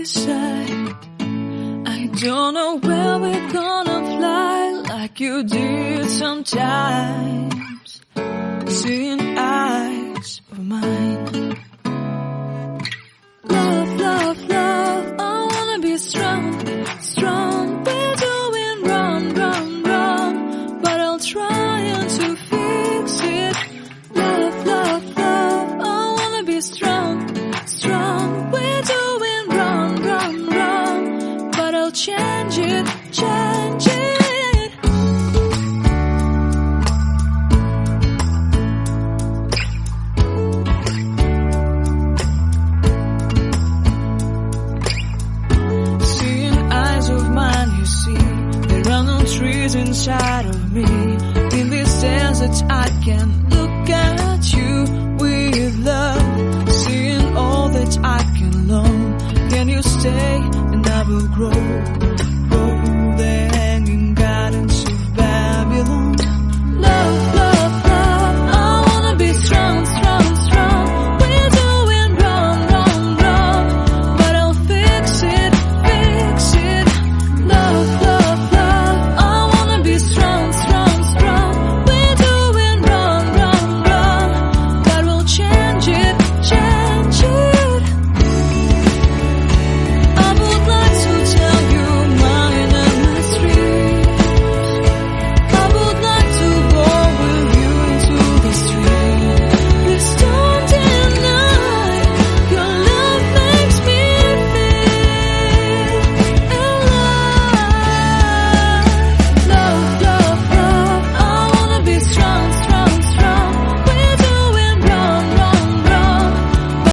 decide. I don't know where we're gonna fly like you did sometimes. Seeing eyes of mine. Love, love, love, I wanna be strong, strong. We're doing wrong, wrong, wrong, but I'll try to fix it. Love, love, love, I wanna be strong, strong. We're doing wrong, wrong, wrong, but I'll change it, change it. Trees inside of me. In this desert I can look at you with love. Seeing all that I can learn. Can you stay and I will grow?